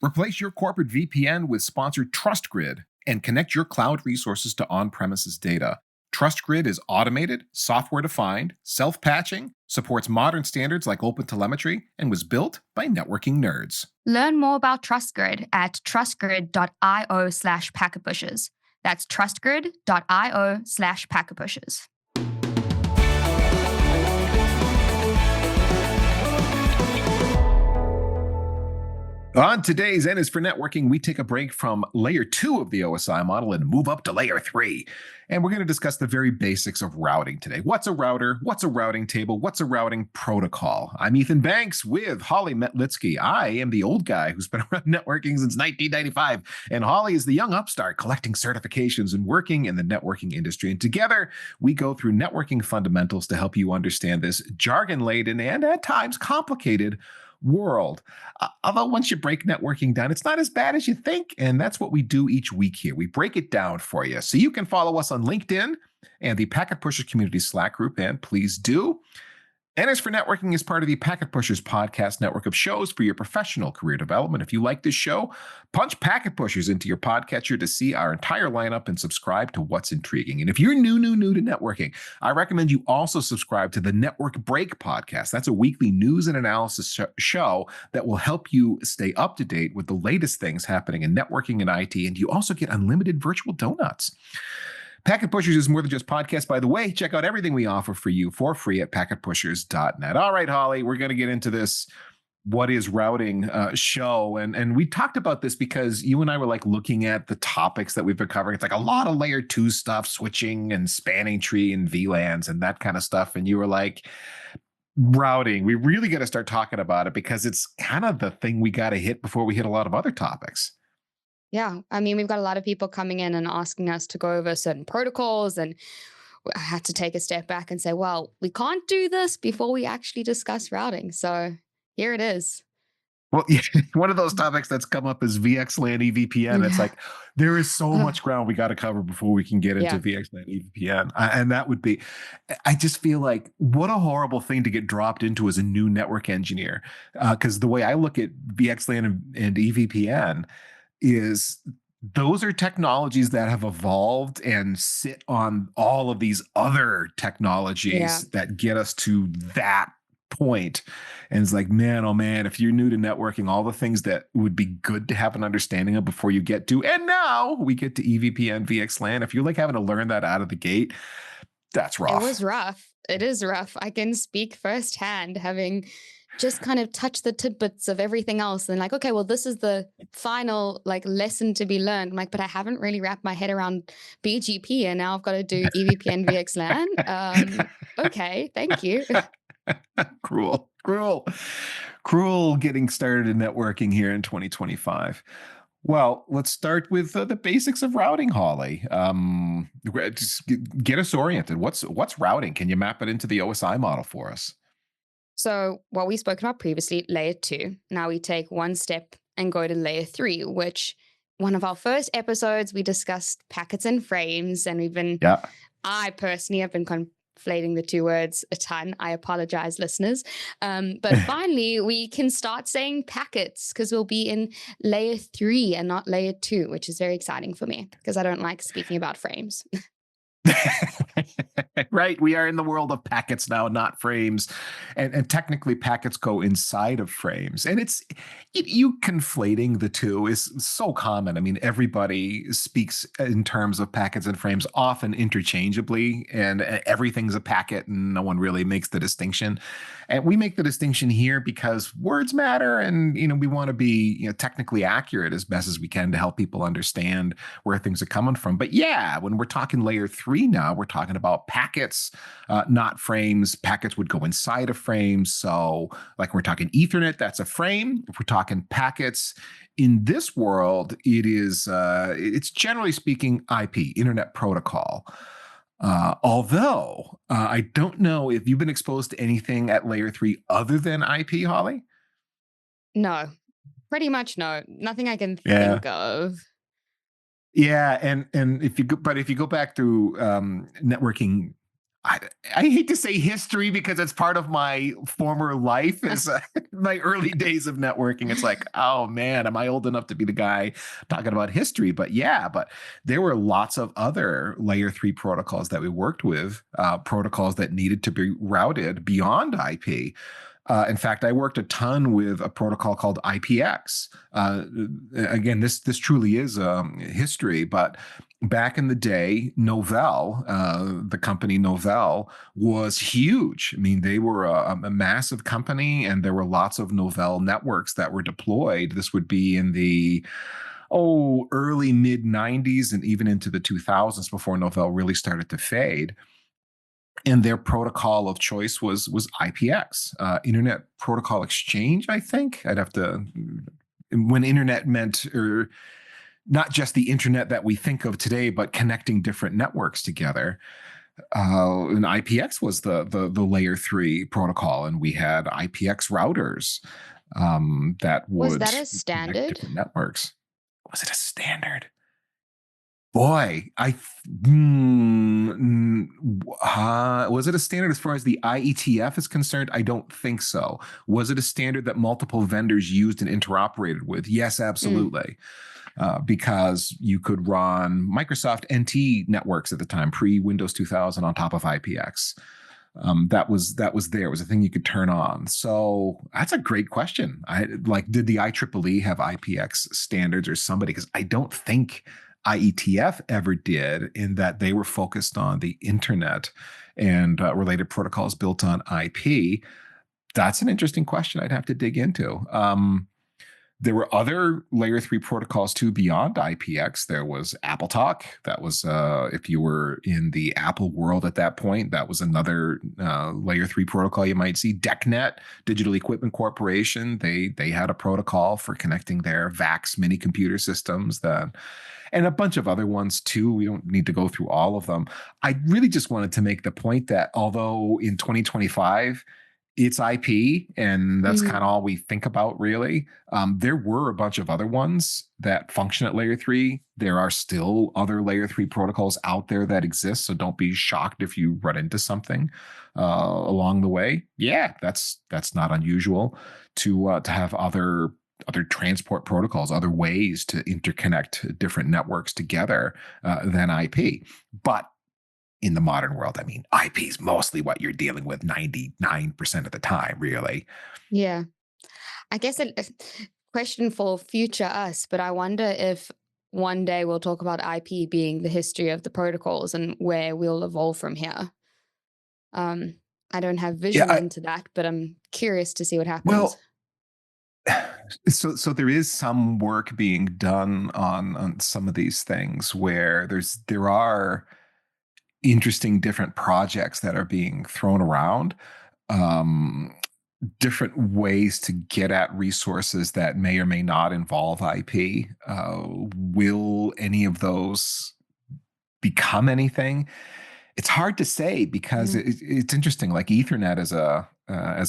Replace your corporate VPN with sponsored TrustGrid and connect your cloud resources to on-premises data. TrustGrid is automated, software-defined, self-patching, supports modern standards like OpenTelemetry, and was built by networking nerds. Learn more about TrustGrid at trustgrid.io/packetpushes. That's trustgrid.io/packetpushes. On today's N is for Networking, we take a break from layer 2 of the OSI model and move up to layer 3. And we're going to discuss the very basics of routing today. What's a router? What's a routing table? What's a routing protocol? I'm Ethan Banks with Holly Metlitsky. I am the old guy who's been around networking since 1995. And Holly is the young upstart collecting certifications and working in the networking industry. And together, we go through networking fundamentals to help you understand this jargon-laden and at times complicated world. Although once you break networking down, it's not as bad as you think. And that's what we do each week here. We break it down for you. So you can follow us on LinkedIn and the Packet Pushers Community Slack group, and please do. N is for Networking is part of the Packet Pushers podcast network of shows for your professional career development. If you like this show, punch Packet Pushers into your podcatcher to see our entire lineup and subscribe to what's intriguing. And if you're new to networking, I recommend you also subscribe to the Network Break podcast. That's a weekly news and analysis show that will help you stay up to date with the latest things happening in networking and IT. And you also get unlimited virtual donuts. Packet Pushers is more than just podcasts, by the way. Check out everything we offer for you for free at packetpushers.net. All right, Holly, we're going to get into this what is routing show. And we talked about this because you and I were like looking at the topics that we've been covering. It's like a lot of layer 2 stuff, switching and spanning tree and VLANs and that kind of stuff. And you were like, routing, we really got to start talking about it because it's kind of the thing we got to hit before we hit a lot of other topics. Yeah, I mean, we've got a lot of people coming in and asking us to go over certain protocols, and I had to take a step back and say, well, we can't do this before we actually discuss routing. So here it is. Well, yeah, one of those topics that's come up is VXLAN EVPN. It's like, there is so much ground we got to cover before we can get into VXLAN EVPN. And that would be, I just feel like, what a horrible thing to get dropped into as a new network engineer. Because the way I look at VXLAN and EVPN is those are technologies that have evolved and sit on all of these other technologies that get us to that point. And it's like, man, oh man, if you're new to networking, all the things that would be good to have an understanding of before you get to, and now we get to EVPN, VXLAN. If you're like having to learn that out of the gate, that's rough. It was rough. It is rough. I can speak firsthand, having just kind of touch the tidbits of everything else and like, okay, well, this is the final like lesson to be learned. I'm like, but I haven't really wrapped my head around BGP and now I've got to do EVPN VXLAN. Okay, thank you. Cruel getting started in networking here in 2025. Well, let's start with the basics of routing, Holly. Just get us oriented. What's routing? Can you map it into the OSI model for us? So what we spoke about previously, layer 2. Now we take one step and go to layer 3, which one of our first episodes, we discussed packets and frames. And I personally have been conflating the two words a ton. I apologize, listeners. But finally, we can start saying packets because we'll be in layer 3 and not layer 2, which is very exciting for me because I don't like speaking about frames. Right. We are in the world of packets now, not frames. And technically packets go inside of frames. And you conflating the two is so common. I mean, everybody speaks in terms of packets and frames often interchangeably, and everything's a packet and no one really makes the distinction. And we make the distinction here because words matter. And, we want to be, technically accurate as best as we can to help people understand where things are coming from. But yeah, when we're talking layer 3 now, we're talking about packets, not frames. Packets would go inside of frames. So like we're talking Ethernet, that's a frame. If we're talking packets in this world, it's generally speaking IP, Internet Protocol. Although I don't know if you've been exposed to anything at layer 3 other than IP, Holly? No, pretty much no. Nothing I can think of. Yeah, and if you go back through networking I, I hate to say history because it's part of my former life as my early days of networking. It's like, oh man, am I old enough to be the guy talking about history? But yeah, but there were lots of other layer 3 protocols that we worked with, protocols that needed to be routed beyond IP. In fact, I worked a ton with a protocol called IPX. Again, this truly is history, but back in the day, Novell, the company Novell, was huge. I mean, they were a massive company, and there were lots of Novell networks that were deployed. This would be in the early mid 90s and even into the 2000s before Novell really started to fade. And their protocol of choice was IPX, Internet Protocol Exchange. I think I'd have to, when internet meant, or not just the internet that we think of today, but connecting different networks together. And IPX was the layer 3 protocol, and we had IPX routers that Was would that a connect standard? different networks. Was it a standard? Boy, was it a standard as far as the IETF is concerned? I don't think so. Was it a standard that multiple vendors used and interoperated with? Yes, Mm. absolutely. Because you could run Microsoft NT networks at the time, pre Windows 2000, on top of IPX. That was there. It was a thing you could turn on. So that's a great question. Did the IEEE have IPX standards or somebody? Because I don't think IETF ever did, in that they were focused on the internet and related protocols built on IP. That's an interesting question I'd have to dig into. There were other layer 3 protocols too beyond IPX. There was AppleTalk. That was, if you were in the Apple world at that point, that was another layer 3 protocol you might see. DECnet, Digital Equipment Corporation, they had a protocol for connecting their VAX mini computer systems, and a bunch of other ones too. We don't need to go through all of them. I really just wanted to make the point that although in 2025, it's IP, and that's kind Mhm. of all we think about, really. There were a bunch of other ones that function at layer 3. There are still other layer 3 protocols out there that exist, so don't be shocked if you run into something along the way. Yeah, that's not unusual to have other transport protocols, other ways to interconnect different networks together than IP. But in the modern world, I mean, IP is mostly what you're dealing with 99% of the time, really. Yeah. I guess a question for future us, but I wonder if one day we'll talk about IP being the history of the protocols and where we'll evolve from here. Um, I don't have Yeah, vision into that, but I'm curious to see what happens. well, so there is some work being done on some of these things where there are interesting different projects that are being thrown around. Um, Different ways to get at resources that may or may not involve IP. Will any of those become anything? It's hard to say because Yeah. it's interesting. Like Ethernet as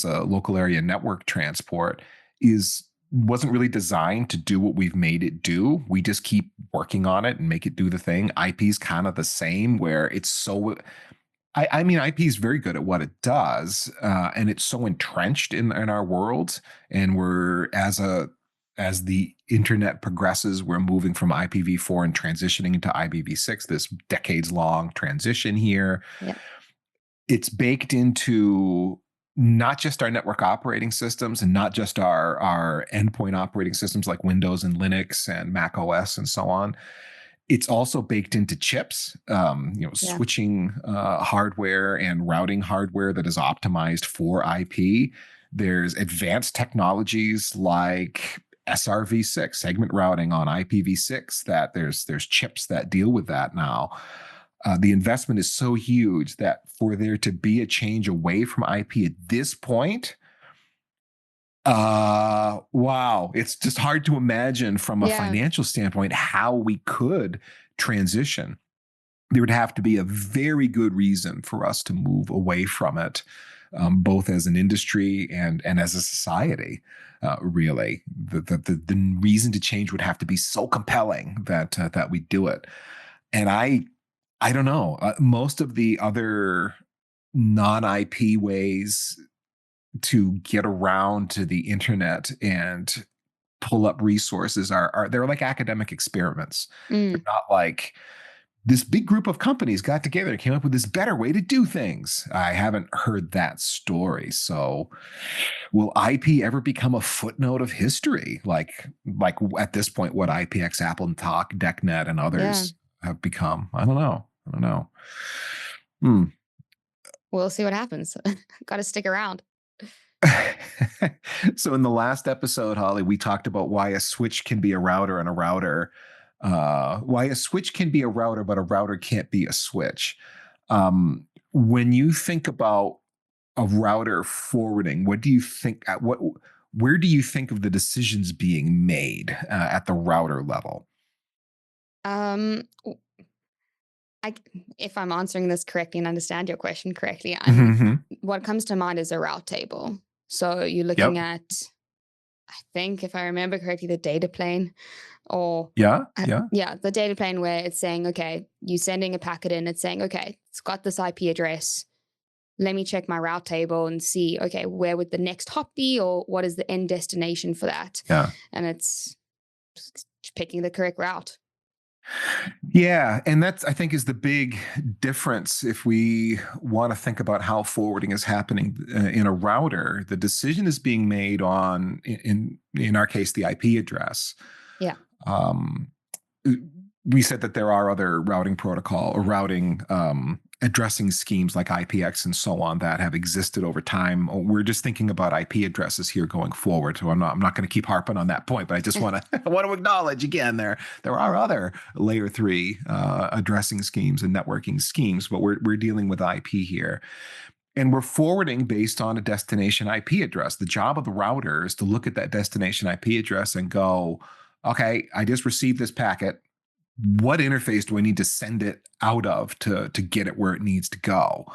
a local area network transport is wasn't really designed to do what we've made it do. We just keep working on it and make it do the thing. IP is kind of the same, where it's so I mean, IP is very good at what it does, and it's so entrenched in our world. And we're as the internet progresses, we're moving from IPv4 and transitioning into IPv6. This decades long transition here. Yeah. It's baked into not just our network operating systems and not just our endpoint operating systems like Windows and Linux and Mac OS and so on. It's also baked into chips, Yeah. switching hardware and routing hardware that is optimized for IP. There's advanced technologies like SRv6, segment routing on IPv6, that there's chips that deal with that now. The investment is so huge that for there to be a change away from IP at this point, wow, it's just hard to imagine from a Yeah. financial standpoint how we could transition. There would have to be a very good reason for us to move away from it, both as an industry and as a society. Really, the reason to change would have to be so compelling that we do it. And I don't know. Most of the other non-IP ways to get around to the internet and pull up resources are they're like academic experiments. They're Mm. not like this big group of companies got together and came up with this better way to do things. I haven't heard that story. So will IP ever become a footnote of history? Like at this point, what IPX, Apple and Talk, DECnet, and Yeah, others have become? I don't know. I don't know. Hmm. we'll see what happens. Got to stick around. So in the last episode, Holly, we talked about why a switch can be a router and a router, why a switch can be a router, but a router can't be a switch. When you think about a router forwarding, what do you think? Where do you think of the decisions being made at the router level? Um, I, if I'm answering this correctly and understand your question correctly, Mm-hmm. what comes to mind is a route table. So you're looking Yep. at, I think, if I remember correctly, the data plane, or Yeah. Yeah. yeah, the data plane where it's saying, okay, you sending a packet in, it's saying, okay, it's got this IP address. Let me check my route table and see, okay, where would the next hop be, or what is the end destination for that? Yeah. And it's picking the correct route. Yeah, and that's I think is the big difference if we want to think about how forwarding is happening in a router. The decision is being made on, in our case, the IP address. Yeah. Um, we said that there are other routing protocol or routing addressing schemes like IPX and so on that have existed over time. We're just thinking about IP addresses here going forward. So I'm not going to keep harping on that point, but I just want to I want to acknowledge again there are other layer 3 addressing schemes and networking schemes, but we're dealing with IP here. And we're forwarding based on a destination IP address. The job of the router is to look at that destination IP address and go, okay, I just received this packet. What interface do I need to send it out of to get it where it needs to go?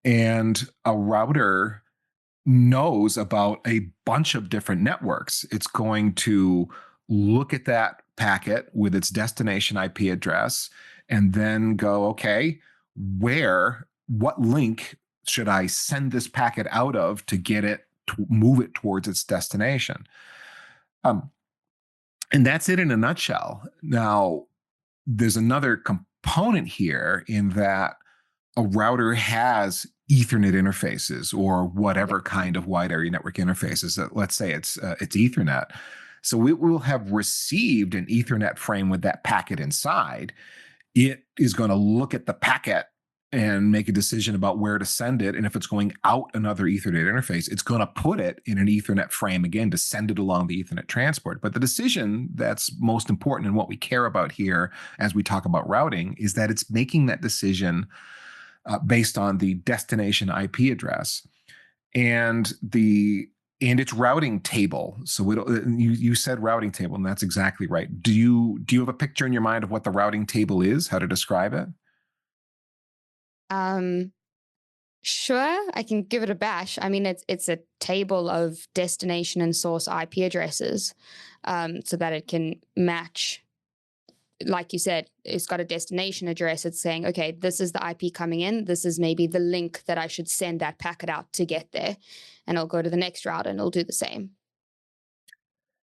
And a router knows about a bunch of different networks. It's going to look at that packet with its destination IP address and then go, okay, what link should I send this packet out of to get it to move it towards its destination? Um, and that's it in a nutshell. Now, there's another component here in that a router has Ethernet interfaces or whatever kind of wide area network interfaces. Let's say it's Ethernet. So it will have received an Ethernet frame with that packet inside. It is going to look at the packet and make a decision about where to send it. And if it's going out another Ethernet interface, it's going to put it in an Ethernet frame again to send it along the Ethernet transport. But the decision that's most important and what we care about here as we talk about routing is that it's making that decision based on the destination IP address and its routing table. So you said routing table, and that's exactly right. Do you have a picture in your mind of what the routing table is? How to describe it? Um, sure, I can give it a bash. I mean, it's a table of destination and source IP addresses, so that it can match. Like you said, it's got a destination address. It's saying, okay, this is the IP coming in. This is maybe the link that I should send that packet out to get there, and I'll go to the next route and it'll do the same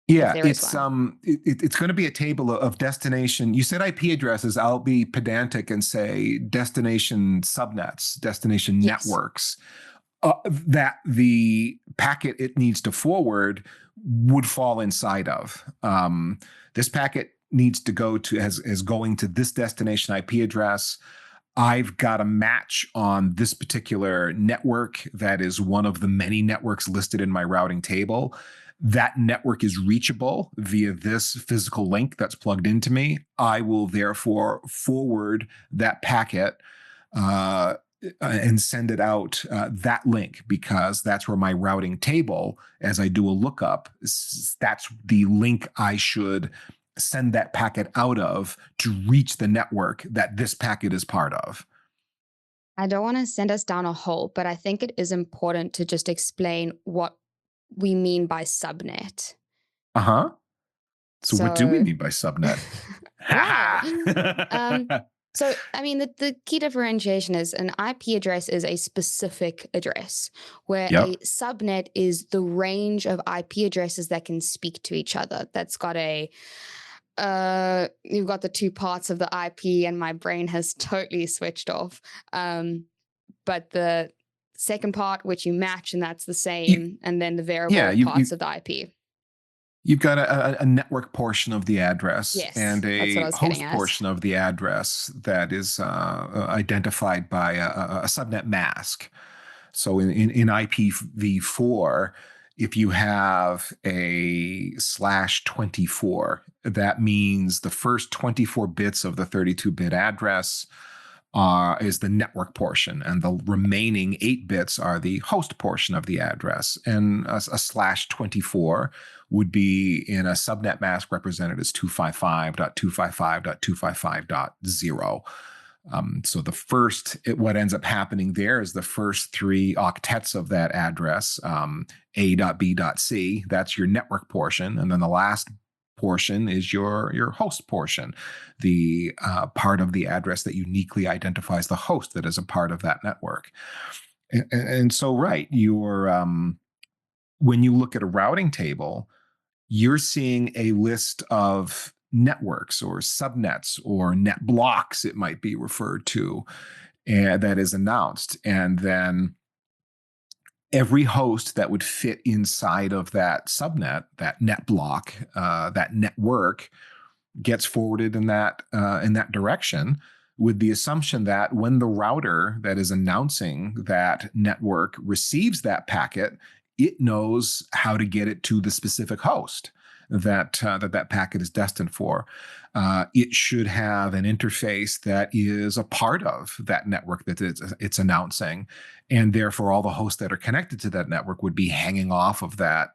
if Yeah, there is one. it's going to be a table of destination. You said IP addresses. I'll be pedantic and say destination subnets, destination Yes. networks that the packet it needs to forward would fall inside of. This packet needs to go to as going to this destination IP address. I've got a match on this particular network that is one of the many networks listed in my routing table. That network is reachable via this physical link that's plugged into me. I will therefore forward that packet and send it out that link because that's where my routing table, as I do a lookup, that's the link I should send that packet out of to reach the network that this packet is part of. I don't want to send us down a hole, but I think it is important to just explain what we mean by subnet. Uh huh. So, what do we So, mean by subnet? well, Ha um, ha. So, I mean, the key differentiation is an IP address is a specific address, where a Yep. subnet is the range of IP addresses that can speak to each other. That's got you've got the two parts of the IP, and my brain has totally switched off. But the second part, which you match, and that's the You, same, and then the yeah, variable you, you parts of the IP. You've got a network portion of the address Yes, and that's what I a was getting host at. portion of the address that is identified by a subnet mask. So in IPv4, if you have a /24, that means the first 24 bits of the 32-bit address is the network portion, and the remaining 8 bits are the host portion of the address. And a /24 would be in a subnet mask represented as 255.255.255.0. So what ends up happening there is the first 3 octets of that address, A.B.C, that's your network portion, and then the last portion is your host portion, the part of the address that uniquely identifies the host that is a part of that network. And so, right, when you look at a routing table, you're seeing a list of networks or subnets or net blocks, it might be referred to, and that is announced. And then every host that would fit inside of that subnet, that net block, that network, gets forwarded in that direction, with the assumption that when the router that is announcing that network receives that packet, it knows how to get it to the specific host that packet is destined for. It should have an interface that is a part of that network that it's announcing, and therefore all the hosts that are connected to that network would be hanging off of that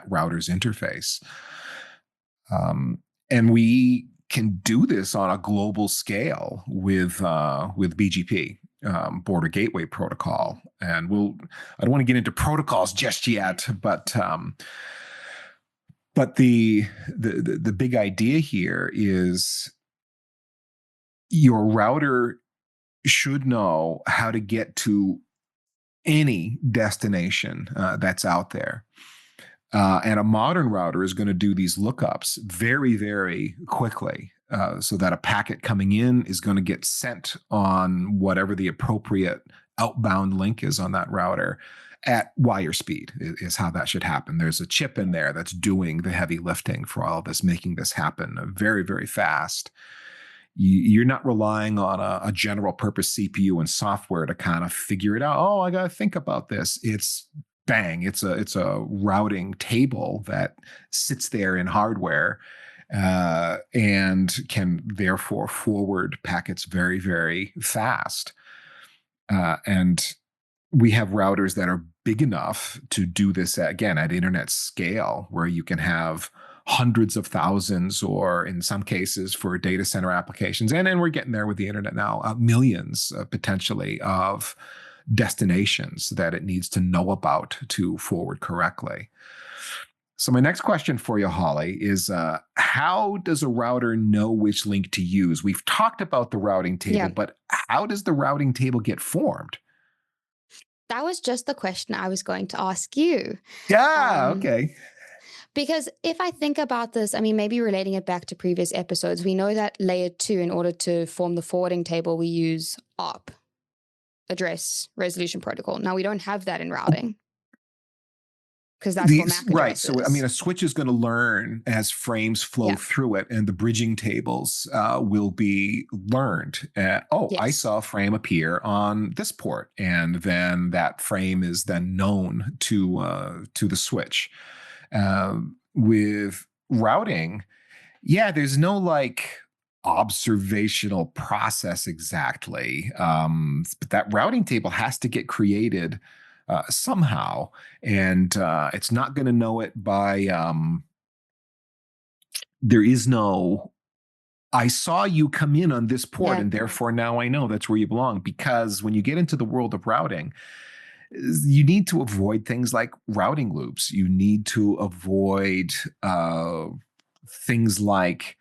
router's interface. And we can do this on a global scale with BGP, Border Gateway Protocol. And I don't want to get into protocols just yet, but the big idea here is your router should know how to get to any destination that's out there. And a modern router is going to do these lookups very, very quickly, so that a packet coming in is going to get sent on whatever the appropriate outbound link is on that router at wire speed is how that should happen. There's a chip in there that's doing the heavy lifting for all of this, making this happen very, very fast. You're not relying on a general purpose CPU and software to kind of figure it out. Oh, I got to think about this. It's bang. It's a routing table that sits there in hardware and can therefore forward packets very, very fast. And we have routers that are big enough to do this at internet scale, where you can have hundreds of thousands, or in some cases for data center applications, and we're getting there with the internet now, millions potentially of destinations that it needs to know about to forward correctly. So my next question for you, Holly, is how does a router know which link to use? We've talked about the routing table, but how does the routing table get formed? That was just the question I was going to ask you. Yeah, okay. Because if I think about this, I mean, maybe relating it back to previous episodes, we know that layer 2, in order to form the forwarding table, we use ARP, address resolution protocol. Now, we don't have that in routing, because that's for MAC Right. addresses. So, I mean, a switch is going to learn as frames flow through it, and the bridging tables will be learned. I saw a frame appear on this port, and then that frame is then known to the switch. With routing, there's no like observational process exactly, but that routing table has to get created somehow, and it's not going to know it by there is no I saw you come in on this port, and therefore now I know that's where you belong. Because when you get into the world of routing, you need to avoid things like routing loops. You need to avoid things like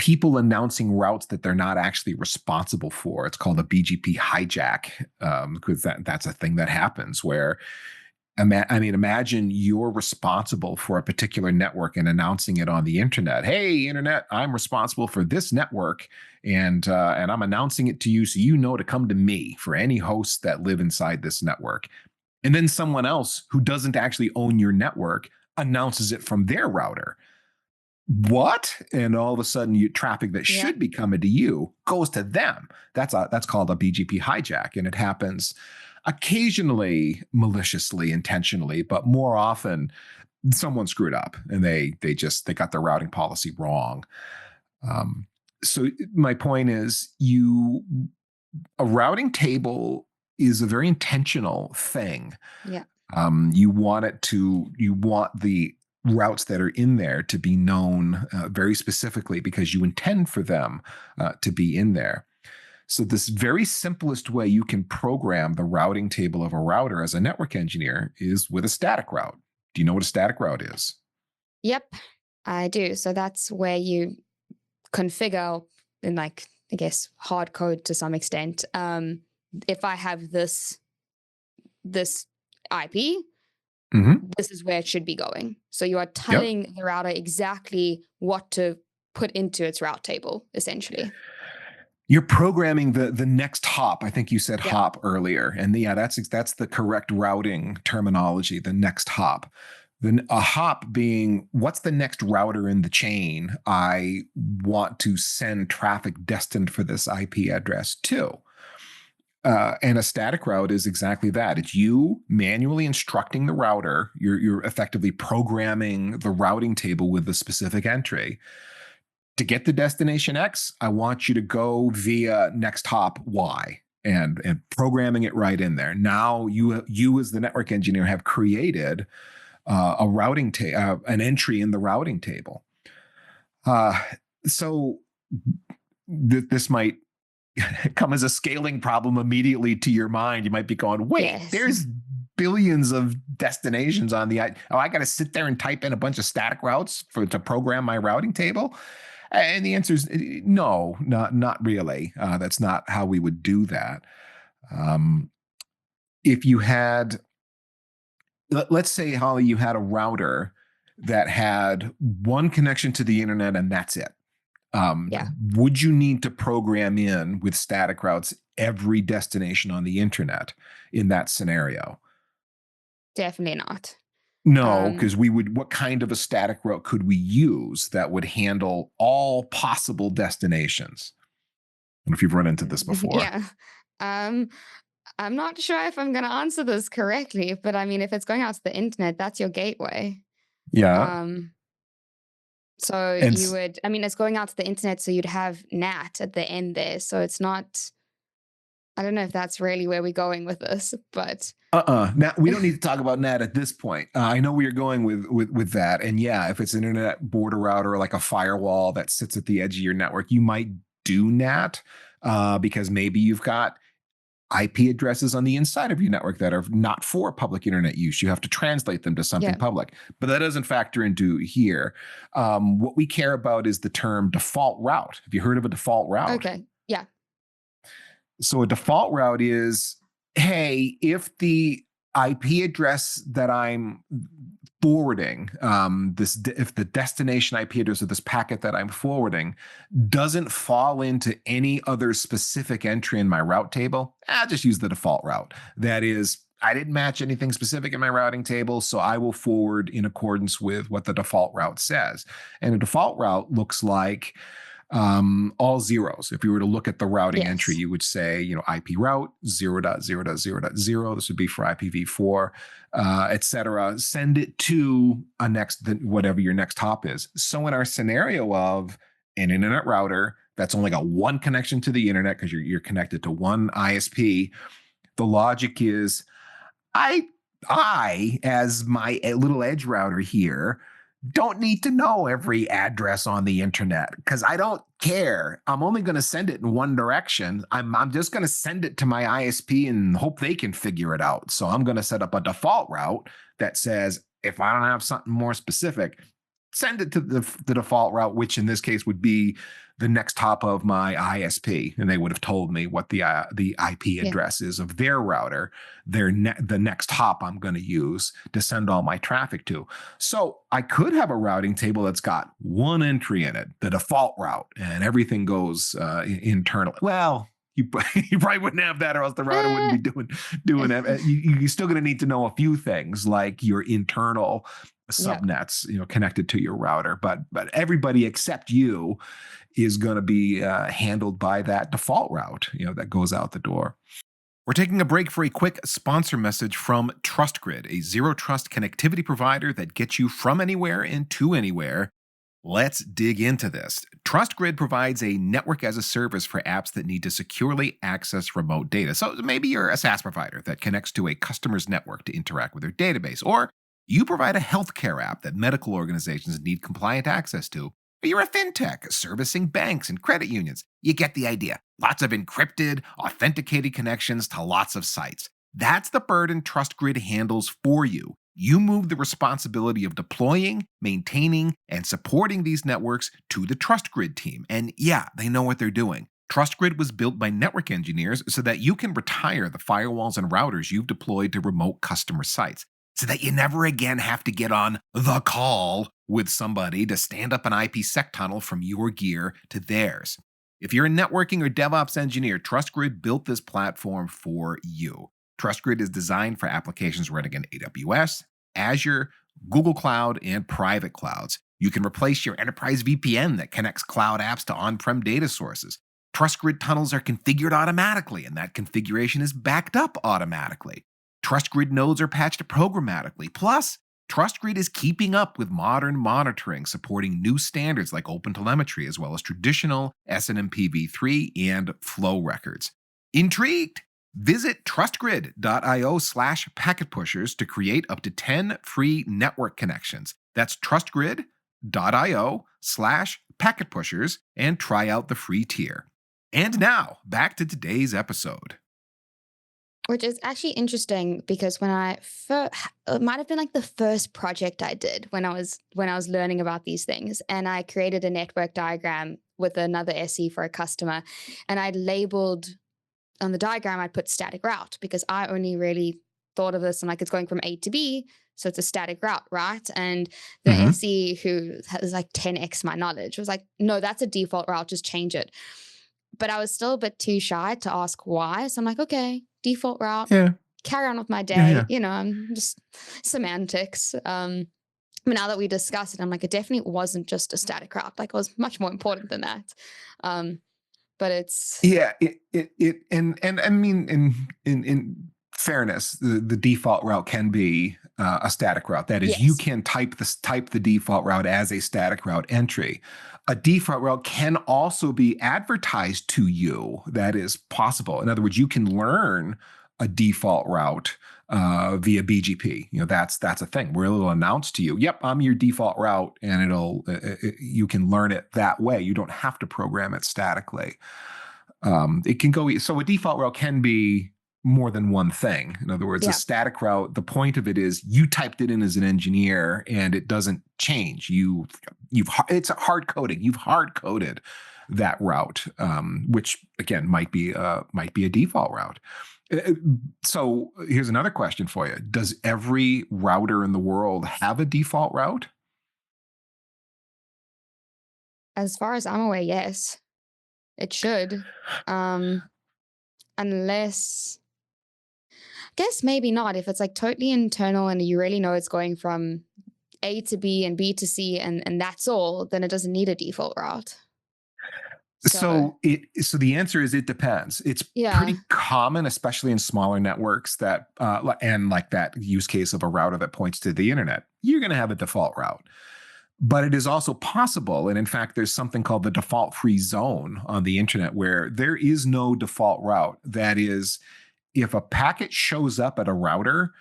people announcing routes that they're not actually responsible for. It's called a BGP hijack, because that's a thing that happens where, imagine you're responsible for a particular network and announcing it on the internet. Hey, internet, I'm responsible for this network, and I'm announcing it to you so you know to come to me for any hosts that live inside this network. And then someone else who doesn't actually own your network announces it from their router. What? And all of a sudden, traffic that should be coming to you goes to them. That's called a BGP hijack, and it happens occasionally maliciously, intentionally, but more often someone screwed up and they got their routing policy wrong. So my point is, a routing table is a very intentional thing. Yeah. You want the routes that are in there to be known very specifically because you intend for them to be in there. So this very simplest way you can program the routing table of a router as a network engineer is with a static route. Do you know what a static route is? Yep, I do. So that's where you configure in, like, I guess, hard code to some extent. If I have this IP, this is where it should be going. So you are telling the router exactly what to put into its route table, essentially. You're programming the next hop. I think you said hop earlier. And that's the correct routing terminology, the next hop. Then a hop being, what's the next router in the chain I want to send traffic destined for this IP address to? And a static route is exactly that. It's you manually instructing the router. You're effectively programming the routing table with a specific entry. To get the destination X, I want you to go via next hop Y, and programming it right in there. Now you as the network engineer have created a routing an entry in the routing table. So this might come as a scaling problem immediately to your mind. You might be going, wait, there's billions of destinations on the, I got to sit there and type in a bunch of static routes to program my routing table? And the answer is no, not really. That's not how we would do that. If you had, let's say, Holly, you had a router that had one connection to the internet and that's it. Would you need to program in with static routes every destination on the internet in that scenario? Definitely not. No, because what kind of a static route could we use that would handle all possible destinations? I don't know if you've run into this before. Yeah. I'm not sure if I'm going to answer this correctly, but I mean, if it's going out to the internet, that's your gateway. Yeah. So you would, I mean, it's going out to the internet, so you'd have NAT at the end there. So it's not, I don't know if that's really where we're going with this, but Now we don't need to talk about NAT at this point. I know where you're going with that, and yeah, if it's an internet border router, like a firewall that sits at the edge of your network, you might do NAT because maybe you've got IP addresses on the inside of your network that are not for public internet use. You have to translate them to something public, but that doesn't factor into here. What we care about is the term default route. Have you heard of a default route? Okay. Yeah. So a default route is, hey, if the IP address that I'm forwarding, if the destination IP address of this packet that I'm forwarding doesn't fall into any other specific entry in my route table, I'll just use the default route. That is, I didn't match anything specific in my routing table, so I will forward in accordance with what the default route says. And a default route looks like all zeros. If you were to look at the routing entry, you would say, IP route 0.0.0.0. This would be for IPv4, etc. Send it to whatever your next hop is. So in our scenario of an internet router that's only got one connection to the internet because you're connected to one ISP, the logic is, I as my little edge router here don't need to know every address on the internet because I don't care. I'm only going to send it in one direction. I'm just going to send it to my ISP and hope they can figure it out. So I'm going to set up a default route that says, if I don't have something more specific, send it to the default route, which in this case would be the next hop of my ISP, and they would have told me what the IP address is of their router, the next hop I'm going to use to send all my traffic to. So I could have a routing table that's got one entry in it, the default route, and everything goes internal. Well, you probably wouldn't have that, or else the router wouldn't be doing it. You're still going to need to know a few things like your internal subnets, connected to your router. But everybody except you is going to be handled by that default route, that goes out the door. We're taking a break for a quick sponsor message from TrustGrid, a zero trust connectivity provider that gets you from anywhere and to anywhere. Let's dig into this. TrustGrid provides a network as a service for apps that need to securely access remote data. So maybe you're a SaaS provider that connects to a customer's network to interact with their database, or you provide a healthcare app that medical organizations need compliant access to. Or you're a fintech servicing banks and credit unions. You get the idea. Lots of encrypted, authenticated connections to lots of sites. That's the burden TrustGrid handles for you. You move the responsibility of deploying, maintaining, and supporting these networks to the TrustGrid team. And yeah, they know what they're doing. TrustGrid was built by network engineers so that you can retire the firewalls and routers you've deployed to remote customer sites, so that you never again have to get on the call with somebody to stand up an IPsec tunnel from your gear to theirs. If you're a networking or DevOps engineer, TrustGrid built this platform for you. TrustGrid is designed for applications running in AWS, Azure, Google Cloud, and private clouds. You can replace your enterprise VPN that connects cloud apps to on-prem data sources. TrustGrid tunnels are configured automatically, and that configuration is backed up automatically. TrustGrid nodes are patched programmatically. Plus, TrustGrid is keeping up with modern monitoring, supporting new standards like OpenTelemetry, as well as traditional SNMP v3 and flow records. Intrigued? Visit trustgrid.io/packetpushers to create up to 10 free network connections. That's trustgrid.io/packetpushers and try out the free tier. And now, back to today's episode. Which is actually interesting because when it might have been like the first project I did when I was learning about these things, and I created a network diagram with another SE for a customer, and I'd labeled on the diagram, I'd put static route because I only really thought of this and like it's going from A to B, so it's a static route, right? And the SE, who has like 10x my knowledge, was like, no, that's a default route, just change it. But I was still a bit too shy to ask why. So I'm like, okay, default route, carry on with my day. I'm just semantics. But now that we discussed it, I'm like, it definitely wasn't just a static route. Like it was much more important than that. But it's and I mean, in fairness, the default route can be a static route. That is, you can type the default route as a static route entry. A default route can also be advertised to you. That is possible. In other words, you can learn a default route via BGP. That's a thing where it'll announce to you, yep, I'm your default route, and you can learn it that way. You don't have to program it statically. It can go, so a default route can be more than one thing. In other words, a static route, the point of it is you typed it in as an engineer and it doesn't change. It's hard coding. You've hard coded that route, which again might be a default route. So here's another question for you. Does every router in the world have a default route? As far as I'm aware, yes. It should. Unless, I guess maybe not. If it's like totally internal and you really know it's going from A to B and B to C and that's all, then it doesn't need a default route. So the answer is it depends. It's pretty common, especially in smaller networks, that and like that use case of a router that points to the internet. You're going to have a default route. But it is also possible, and in fact, there's something called the default free zone on the internet where there is no default route. That is, if a packet shows up at a router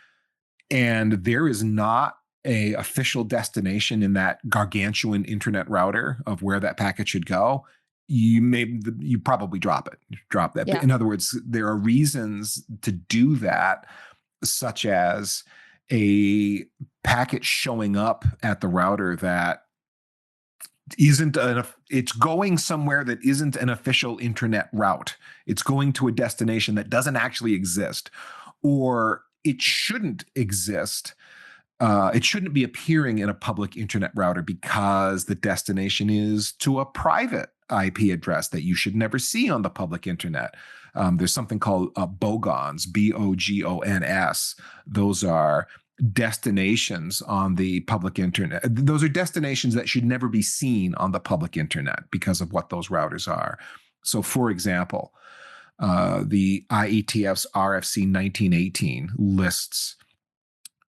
and there is not a official destination in that gargantuan internet router of where that packet should go, you probably drop that. Yeah. In other words, there are reasons to do that, such as a packet showing up at the router that it's going somewhere that isn't an official internet route. It's going to a destination that doesn't actually exist, or it shouldn't exist. It shouldn't be appearing in a public internet router because the destination is to a private IP address that you should never see on the public internet. There's something called bogons, BOGONS. Those are destinations on the public internet. Those are destinations that should never be seen on the public internet because of what those routers are. So, for example, the IETF's RFC 1918 lists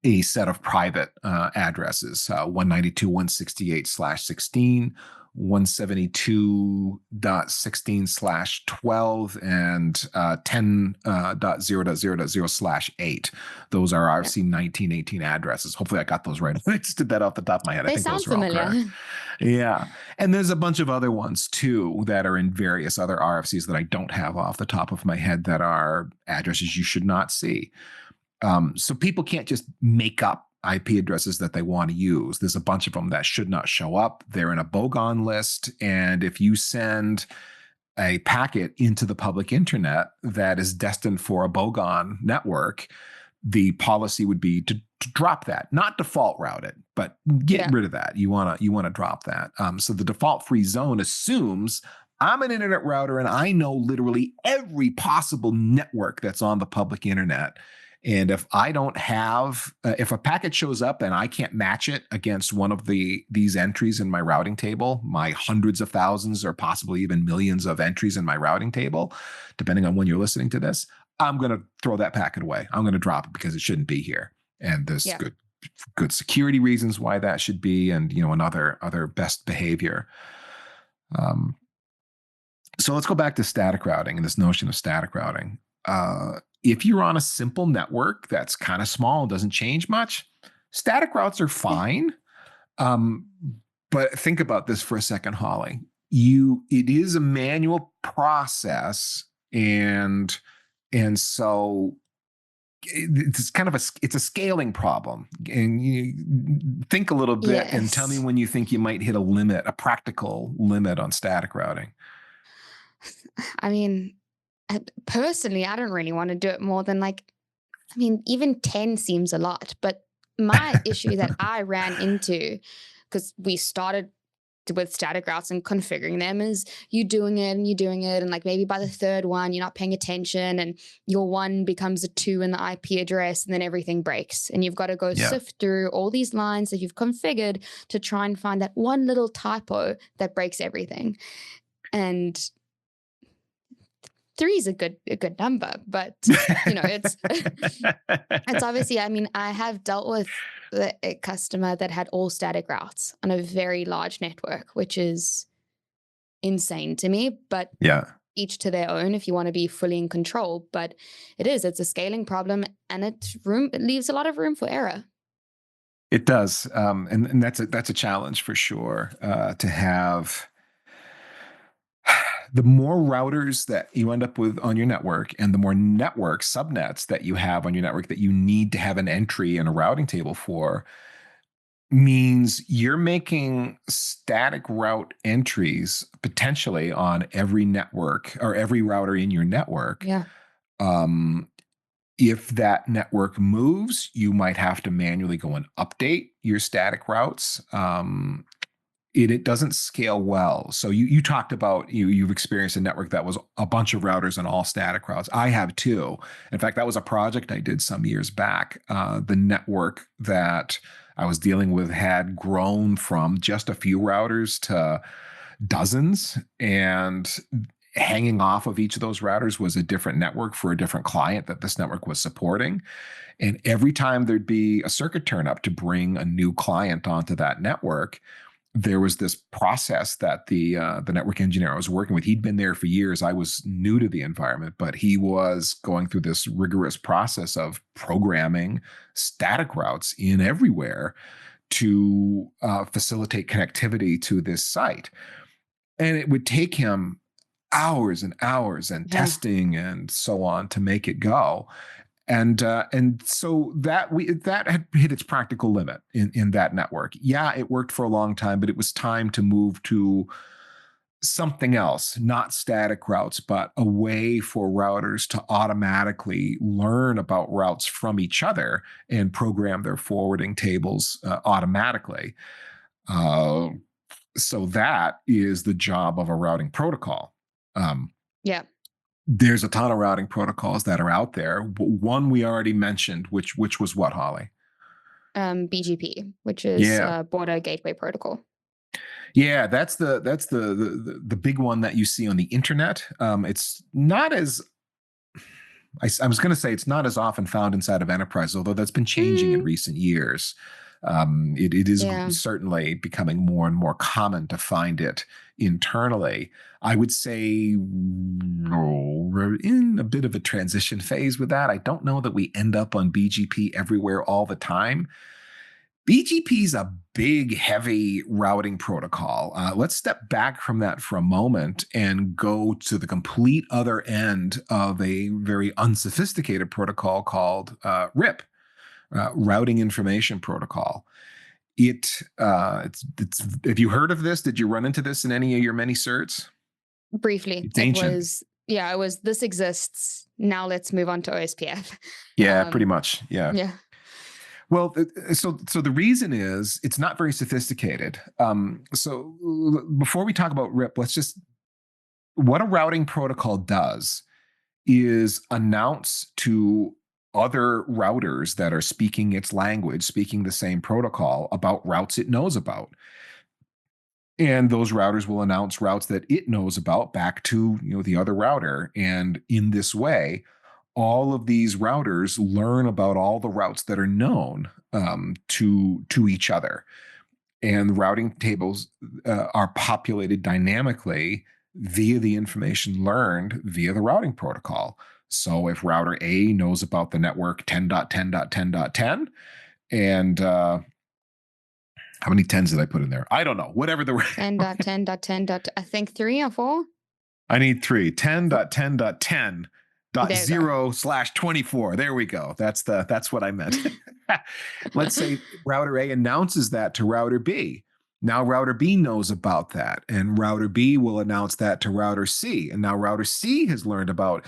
a set of private addresses, 192.168/16, 172.16/12, and 10.0.0.0/8. Those are RFC 1918 addresses. Hopefully I got those right. I just did that off the top of my head. They I think sound those are familiar. all correct. Yeah. And there's a bunch of other ones too that are in various other RFCs that I don't have off the top of my head that are addresses you should not see. So people can't just make up IP addresses that they want to use. There's a bunch of them that should not show up. They're in a bogon list. And if you send a packet into the public internet that is destined for a bogon network, the policy would be to drop that, not default route it, but get rid of that. You want to drop that. So the default free zone assumes I'm an internet router and I know literally every possible network that's on the public internet. And if I don't have, if a packet shows up and I can't match it against one of these entries in my routing table, my hundreds of thousands or possibly even millions of entries in my routing table, depending on when you're listening to this, I'm going to throw that packet away. I'm going to drop it because it shouldn't be here. And there's good security reasons why that should be, and other best behavior. So let's go back to static routing and this notion of static routing. If you're on a simple network that's kind of small and doesn't change much, static routes are fine. But think about this for a second, Holly. It is a manual process, and so it's kind of it's a scaling problem. And you think a little bit and tell me when you think you might hit a practical limit on static routing. I mean, personally, I don't really want to do it more than even 10 seems a lot. But my issue that I ran into, because we started with static routes and configuring them, is you doing it and maybe by the third one you're not paying attention and your 1 becomes a 2 in the IP address, and then everything breaks and you've got to go sift through all these lines that you've configured to try and find that one little typo that breaks everything. And 3 is a good number, but it's it's obviously, I have dealt with a customer that had all static routes on a very large network, which is insane to me, but each to their own if you want to be fully in control. But it's a scaling problem, and it leaves a lot of room for error. It does. And that's a challenge for sure, to have. The more routers that you end up with on your network and the more network subnets that you have on your network that you need to have an entry in a routing table for, means you're making static route entries potentially on every network or every router in your network. Yeah. If that network moves, you might have to manually go and update your static routes. It doesn't scale well. So you talked about you've experienced a network that was a bunch of routers and all static routes. I have too. In fact, that was a project I did some years back. The network that I was dealing with had grown from just a few routers to dozens, and hanging off of each of those routers was a different network for a different client that this network was supporting. And every time there'd be a circuit turn up to bring a new client onto that network, there was this process that the network engineer I was working with, he'd been there for years. I was new to the environment, but he was going through this rigorous process of programming static routes in everywhere to facilitate connectivity to this site. And it would take him hours and hours and testing and so on to make it go. And so that had hit its practical limit in that network. Yeah, it worked for a long time, but it was time to move to something else, not static routes, but a way for routers to automatically learn about routes from each other and program their forwarding tables automatically. So that is the job of a routing protocol. Yeah. There's a ton of routing protocols that are out there. One we already mentioned, which was what, Holly? BGP, which is Yeah. Border Gateway Protocol. Yeah, that's the big one that you see on the internet. It's not as I was going to say it's not as often found inside of enterprise, although that's been changing in recent years. It is certainly becoming more and more common to find it internally. I would say we're in a bit of a transition phase with that. I don't know that we end up on BGP everywhere all the time. BGP is a big, heavy routing protocol. Let's step back from that for a moment and go to the complete other end of a very unsophisticated protocol called RIP, Routing Information Protocol. It's have you heard of this? Did you run into this in any of your many certs? Briefly. It's ancient. It was this exists. Now let's move on to OSPF. Yeah, pretty much. Yeah. Yeah. Well, so the reason is it's not very sophisticated. So before we talk about RIP, what a routing protocol does is announce to other routers that are speaking its language, speaking the same protocol, about routes it knows about. And those routers will announce routes that it knows about back to the other router. And in this way, all of these routers learn about all the routes that are known to each other. And the routing tables are populated dynamically via the information learned via the routing protocol. So if router A knows about the network 10.10.10.10, and how many 10s did I put in there? I don't know. Whatever the 10.10.10. I think 3 or 4. I need 3. 10.10.10.0/24. There we go. That's what I meant. Let's say router A announces that to router B. Now router B knows about that, and router B will announce that to router C. And now router C has learned about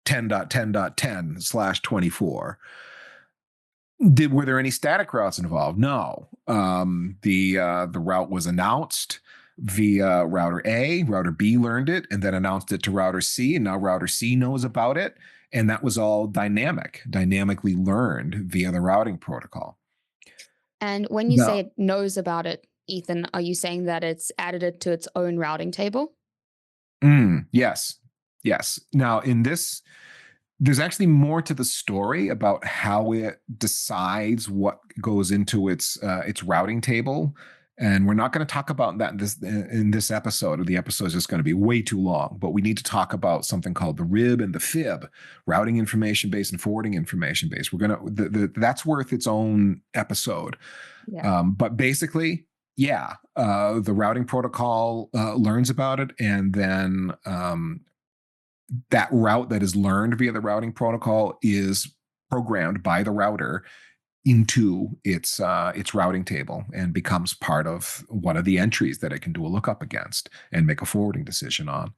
10.10.10/24. Were there any static routes involved? No. The route was announced via router A. Router B learned it and then announced it to router C, and now router C knows about it. And that was all dynamically learned via the routing protocol. And when you say it knows about it, Ethan, are you saying that it's added it to its own routing table? Yes. Now, in this, there's actually more to the story about how it decides what goes into its routing table. And we're not going to talk about that in this episode. The episode is just going to be way too long. But we need to talk about something called the RIB and the FIB, routing information base and forwarding information base. We're gonna that's worth its own episode. Yeah. But basically, the routing protocol learns about it, and then that route that is learned via the routing protocol is programmed by the router into its routing table and becomes part of one of the entries that it can do a lookup against and make a forwarding decision on.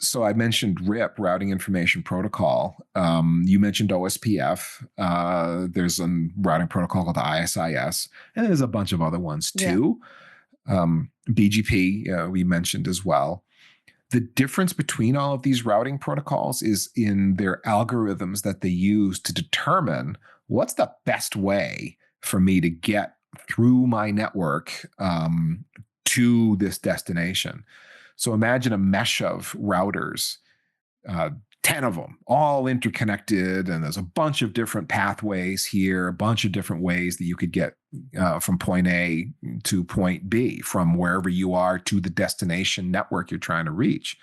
So I mentioned RIP, Routing Information Protocol. You mentioned OSPF. There's a routing protocol called the ISIS, and there's a bunch of other ones too. BGP, we mentioned as well. The difference between all of these routing protocols is in their algorithms that they use to determine what's the best way for me to get through my network to this destination. So imagine a mesh of routers, 10 of them, all interconnected, and there's a bunch of different pathways here, a bunch of different ways that you could get from point A to point B, from wherever you are to the destination network you're trying to reach.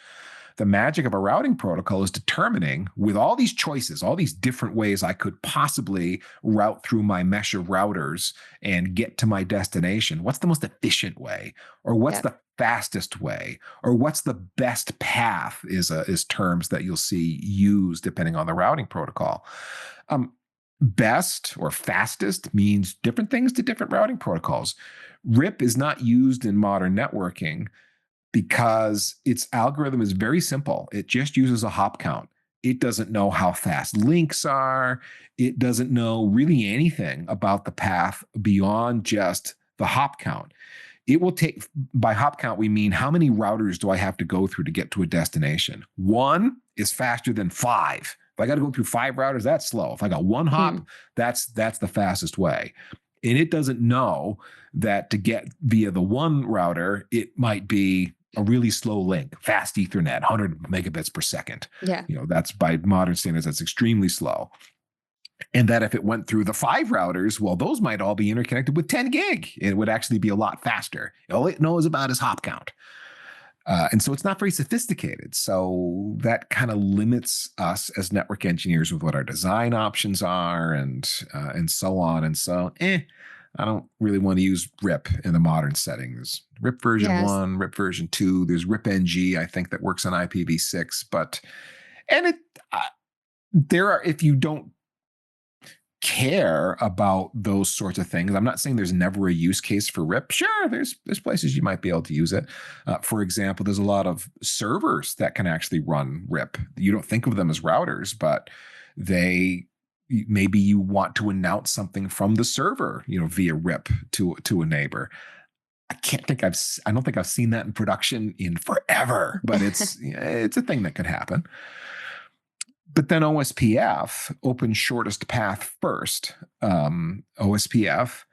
The magic of a routing protocol is determining, with all these choices, all these different ways I could possibly route through my mesh of routers and get to my destination, what's the most efficient way, or what's the fastest way, or what's the best path is terms that you'll see used depending on the routing protocol. Best or fastest means different things to different routing protocols. RIP is not used in modern networking because its algorithm is very simple. It just uses a hop count. It doesn't know how fast links are. It doesn't know really anything about the path beyond just the hop count. It will take, by hop count, we mean how many routers do I have to go through to get to a destination? 1 is faster than 5. If I got to go through 5 routers, that's slow. If I got 1 hop, that's the fastest way. And it doesn't know that to get via the 1 router, it might be a really slow link, fast Ethernet, 100 megabits per second. Yeah. That's by modern standards, that's extremely slow. And that if it went through the 5 routers, well, those might all be interconnected with 10 gig. It would actually be a lot faster. All it knows about is hop count. And so it's not very sophisticated. So that kind of limits us as network engineers with what our design options are and so on. And so, I don't really want to use RIP in the modern setting. There's RIP version 1, RIP version 2. There's RIP-NG, I think, that works on IPv6. If you don't care about those sorts of things, I'm not saying there's never a use case for RIP. Sure, there's places you might be able to use it. For example, there's a lot of servers that can actually run RIP. You don't think of them as routers, but maybe you want to announce something from the server, via RIP to a neighbor. I don't think I've seen that in production in forever, but it's a thing that could happen. But then OSPF, open shortest path first. OSPF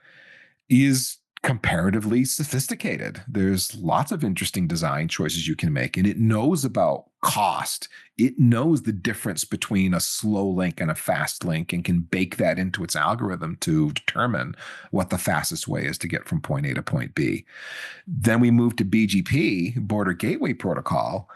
is comparatively sophisticated. There's lots of interesting design choices you can make, and it knows about cost. It knows the difference between a slow link and a fast link and can bake that into its algorithm to determine what the fastest way is to get from point A to point B. Then we move to BGP, Border Gateway Protocol.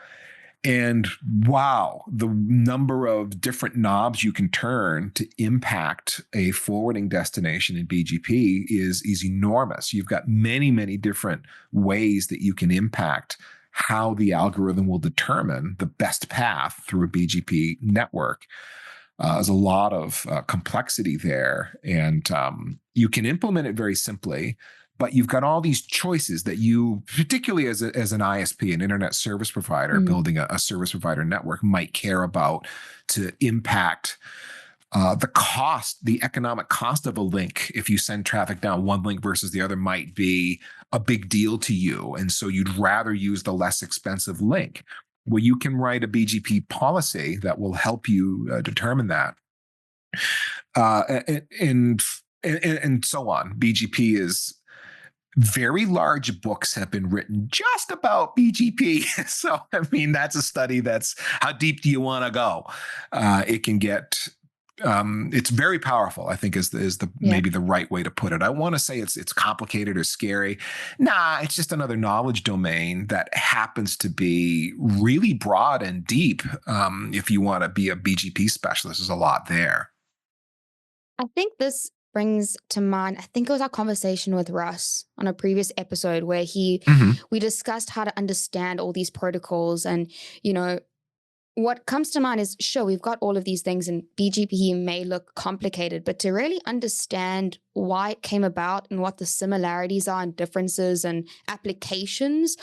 And wow, the number of different knobs you can turn to impact a forwarding destination in BGP is enormous. You've got many, many different ways that you can impact how the algorithm will determine the best path through a BGP network. There's a lot of complexity there, and you can implement it very simply. But you've got all these choices that you, particularly as an ISP, an internet service provider, building a service provider network, might care about to impact the economic cost of a link. If you send traffic down one link versus the other might be a big deal to you. And so you'd rather use the less expensive link. Well, you can write a BGP policy that will help you determine that. And so on. BGP is... Very large books have been written just about BGP. So, that's a study that's how deep do you want to go? It can get, it's very powerful, I think is maybe the right way to put it. I want to say it's complicated or scary. Nah, it's just another knowledge domain that happens to be really broad and deep. If you want to be a BGP specialist, there's a lot there. I think this brings to mind, I think it was our conversation with Russ on a previous episode where we discussed how to understand all these protocols. And, what comes to mind is, sure, we've got all of these things and BGP may look complicated, but to really understand why it came about and what the similarities are and differences and applications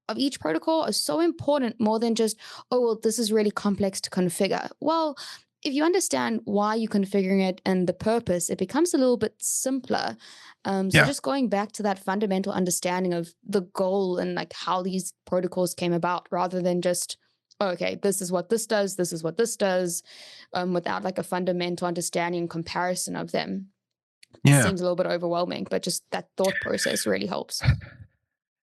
of each protocol is so important, more than just, oh, well, this is really complex to configure. Well, if you understand why you're configuring it and the purpose, it becomes a little bit simpler. Just going back to that fundamental understanding of the goal and like how these protocols came about, rather than just, okay, this is what this does, this is what this does, without like a fundamental understanding and comparison of them. It seems a little bit overwhelming, but just that thought process really helps.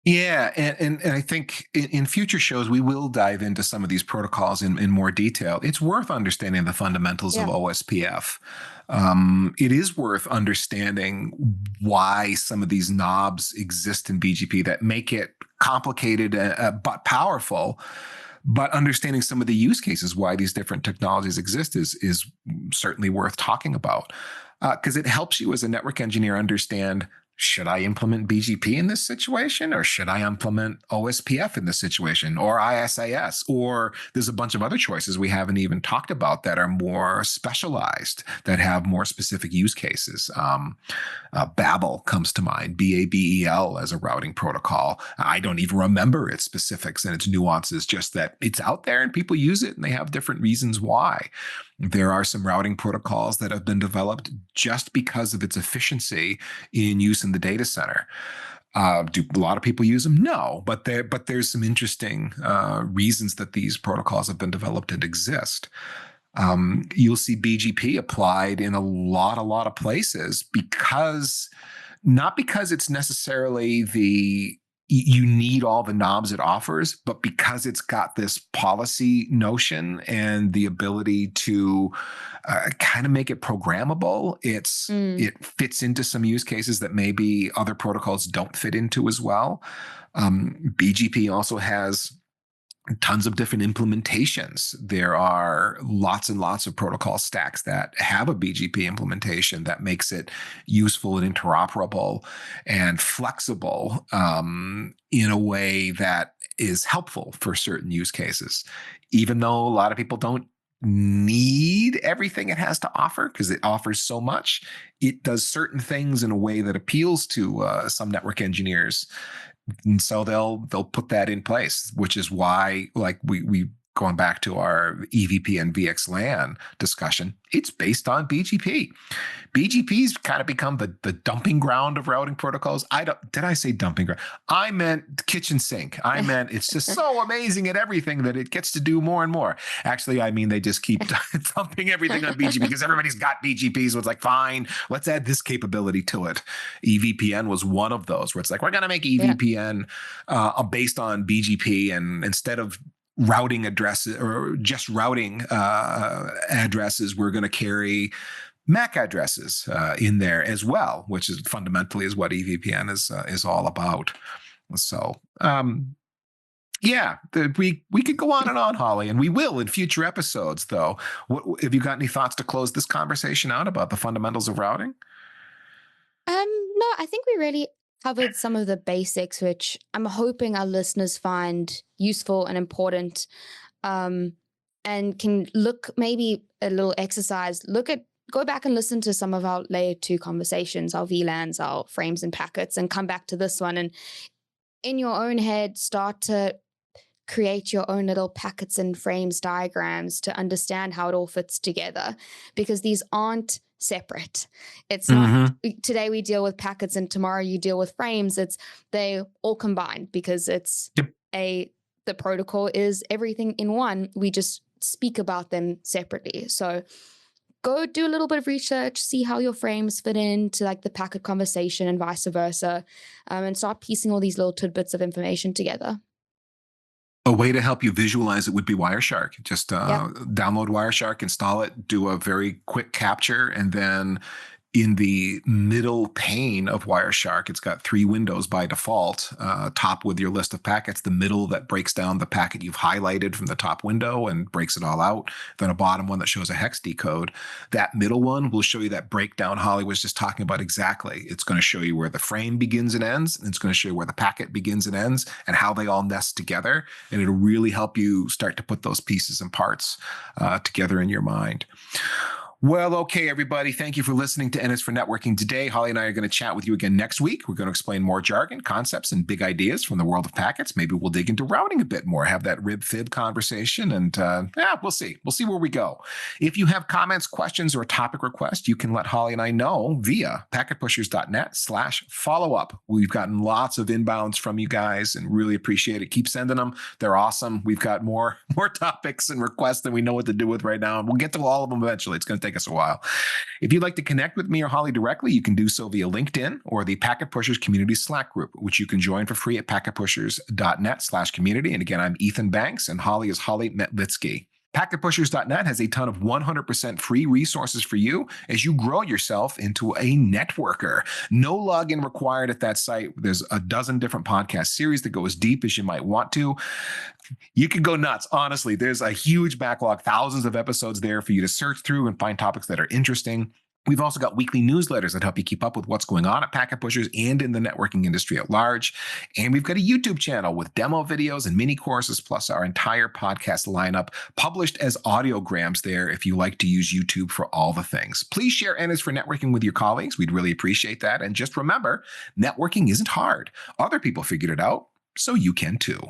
Yeah, and I think in future shows, we will dive into some of these protocols in more detail. It's worth understanding the fundamentals of OSPF. It is worth understanding why some of these knobs exist in BGP that make it complicated but powerful. But understanding some of the use cases why these different technologies exist is certainly worth talking about, because it helps you as a network engineer understand, should I implement BGP in this situation, or should I implement OSPF in this situation, or ISIS, or there's a bunch of other choices we haven't even talked about that are more specialized, that have more specific use cases. Babel comes to mind, BABEL as a routing protocol. I don't even remember its specifics and its nuances, just that it's out there and people use it and they have different reasons why. There are some routing protocols that have been developed just because of its efficiency in use in the data center. Do a lot of people use them? No, but there's some interesting reasons that these protocols have been developed and exist. You'll see BGP applied in a lot of places, not because it's necessarily you need all the knobs it offers, but because it's got this policy notion and the ability to kind of make it programmable. It fits into some use cases that maybe other protocols don't fit into as well. BGP also has tons of different implementations. There are lots and lots of protocol stacks that have a BGP implementation that makes it useful and interoperable and flexible in a way that is helpful for certain use cases. Even though a lot of people don't need everything it has to offer because it offers so much, it does certain things in a way that appeals to some network engineers. And so they'll put that in place, which is why, like we going back to our EVP and VXLAN discussion, it's based on BGP. BGP's kind of become the dumping ground of routing protocols. Did I say dumping ground? I meant kitchen sink. I meant it's just so amazing at everything that it gets to do more and more. Actually, I mean, they just keep dumping everything on BGP because everybody's got BGP. So it's like, fine, let's add this capability to it. EVPN was one of those where it's like, we're going to make EVPN based on BGP, and instead of routing addresses or just routing addresses, we're going to carry MAC addresses in there as well, which is fundamentally is what EVPN is all about. So we could go on and on, Holly, and we will in future episodes. Though, have you got any thoughts to close this conversation out about the fundamentals of routing? No, I think we really covered some of the basics, which I'm hoping our listeners find useful and important, and can look, maybe a little exercise, go back and listen to some of our layer 2 conversations, our VLANs, our frames and packets, and come back to this one, and in your own head start to create your own little packets and frames diagrams to understand how it all fits together, because these aren't separate. It's not today we deal with packets and tomorrow you deal with frames. They all combined because the protocol is everything in one. We just speak about them separately. So go do a little bit of research, see how your frames fit into like the packet conversation and vice versa, and start piecing all these little tidbits of information together. A way to help you visualize it would be Wireshark. Just download Wireshark, install it, do a very quick capture, and then in the middle pane of Wireshark, it's got 3 windows by default, top with your list of packets, the middle that breaks down the packet you've highlighted from the top window and breaks it all out, then a bottom one that shows a hex decode. That middle one will show you that breakdown Holly was just talking about exactly. It's going to show you where the frame begins and ends, and it's going to show you where the packet begins and ends and how they all nest together. And it'll really help you start to put those pieces and parts together in your mind. Well, okay, everybody. Thank you for listening to N is for Networking today. Holly and I are going to chat with you again next week. We're going to explain more jargon, concepts, and big ideas from the world of packets. Maybe we'll dig into routing a bit more, have that rib-fib conversation, and we'll see. We'll see where we go. If you have comments, questions, or a topic request, you can let Holly and I know via packetpushers.net/follow-up. We've gotten lots of inbounds from you guys and really appreciate it. Keep sending them. They're awesome. We've got more topics and requests than we know what to do with right now, and we'll get to all of them eventually. It's going to take us a while. If you'd like to connect with me or Holly directly, you can do so via LinkedIn or the Packet Pushers Community Slack group, which you can join for free at packetpushers.net/community. And again, I'm Ethan Banks, and Holly is Holly Metlitsky. PacketPushers.net has a ton of 100% free resources for you as you grow yourself into a networker. No login required at that site. There's a dozen different podcast series that go as deep as you might want to. You can go nuts. Honestly, there's a huge backlog, thousands of episodes there for you to search through and find topics that are interesting. We've also got weekly newsletters that help you keep up with what's going on at Packet Pushers and in the networking industry at large. And we've got a YouTube channel with demo videos and mini courses, plus our entire podcast lineup published as audiograms there if you like to use YouTube for all the things. Please share N is for Networking with your colleagues. We'd really appreciate that. And just remember, networking isn't hard. Other people figured it out, so you can too.